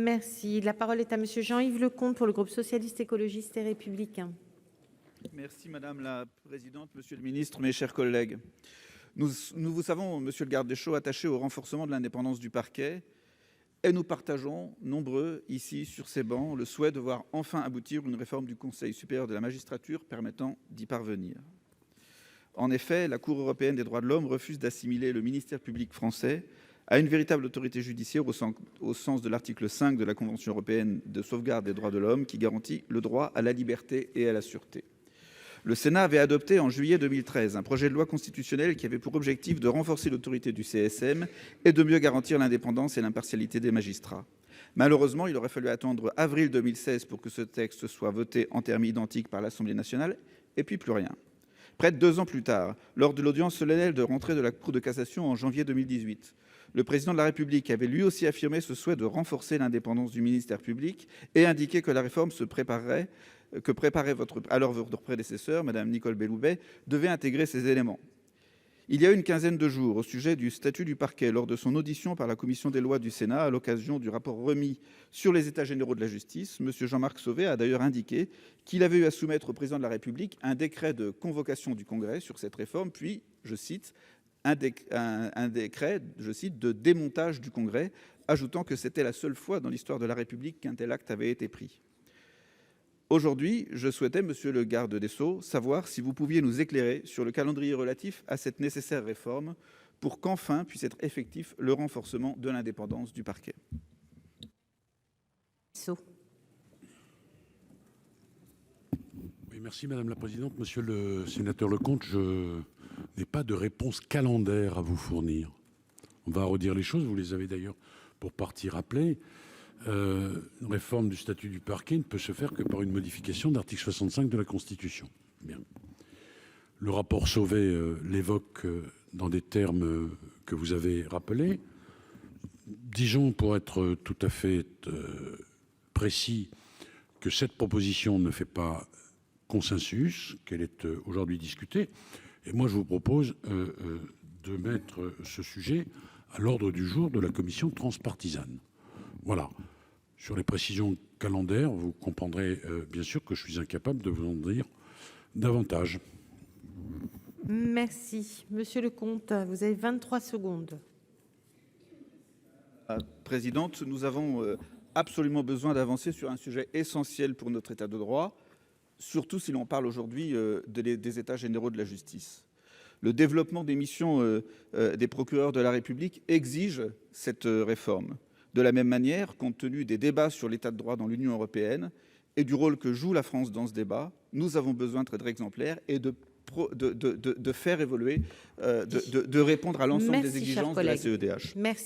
Merci. La parole est à monsieur Jean-Yves Lecomte pour le groupe socialiste, écologiste et républicain. Merci madame la présidente, monsieur le ministre, mes chers collègues. Nous vous savons, monsieur le garde des Sceaux, attaché au renforcement de l'indépendance du parquet et nous partageons, nombreux ici sur ces bancs, le souhait de voir enfin aboutir une réforme du Conseil supérieur de la magistrature permettant d'y parvenir. En effet, la Cour européenne des droits de l'homme refuse d'assimiler le ministère public français à une véritable autorité judiciaire au sens de l'article 5 de la Convention européenne de sauvegarde des droits de l'homme qui garantit le droit à la liberté et à la sûreté. Le Sénat avait adopté en juillet 2013 un projet de loi constitutionnelle qui avait pour objectif de renforcer l'autorité du CSM et de mieux garantir l'indépendance et l'impartialité des magistrats. Malheureusement, il aurait fallu attendre avril 2016 pour que ce texte soit voté en termes identiques par l'Assemblée nationale, et puis plus rien. Près de 2 ans plus tard, lors de l'audience solennelle de rentrée de la Cour de cassation en janvier 2018, le président de la République avait lui aussi affirmé ce souhait de renforcer l'indépendance du ministère public et indiqué que la réforme que préparait votre prédécesseur, Mme Nicole Belloubet, devait intégrer ces éléments. Il y a une quinzaine de jours, au sujet du statut du parquet, lors de son audition par la commission des lois du Sénat, à l'occasion du rapport remis sur les États généraux de la justice, M. Jean-Marc Sauvé a d'ailleurs indiqué qu'il avait eu à soumettre au président de la République un décret de convocation du Congrès sur cette réforme, puis, je cite, un décret, je cite, de démontage du Congrès, ajoutant que c'était la seule fois dans l'histoire de la République qu'un tel acte avait été pris. Aujourd'hui, je souhaitais, monsieur le garde des Sceaux, savoir si vous pouviez nous éclairer sur le calendrier relatif à cette nécessaire réforme pour qu'enfin puisse être effectif le renforcement de l'indépendance du parquet. Oui, merci madame la présidente. Monsieur le sénateur Lecomte, je n'ai pas de réponse calendaire à vous fournir. On va redire les choses, vous les avez d'ailleurs pour partie rappelées. Une réforme du statut du parquet ne peut se faire que par une modification de l'article 65 de la Constitution. Bien. Le rapport Sauvé l'évoque dans des termes que vous avez rappelés. Disons, pour être tout à fait précis, que cette proposition ne fait pas consensus, qu'elle est aujourd'hui discutée. Et moi, je vous propose de mettre ce sujet à l'ordre du jour de la commission transpartisane. Voilà. Sur les précisions calendaires, vous comprendrez bien sûr que je suis incapable de vous en dire davantage. Merci. Monsieur Lecomte, vous avez 23 secondes. Présidente, nous avons absolument besoin d'avancer sur un sujet essentiel pour notre État de droit, surtout si l'on parle aujourd'hui des États généraux de la justice. Le développement des missions des procureurs de la République exige cette réforme. De la même manière, compte tenu des débats sur l'état de droit dans l'Union européenne et du rôle que joue la France dans ce débat, nous avons besoin d'être exemplaires et de faire évoluer, de répondre à l'ensemble des exigences de la CEDH. Merci.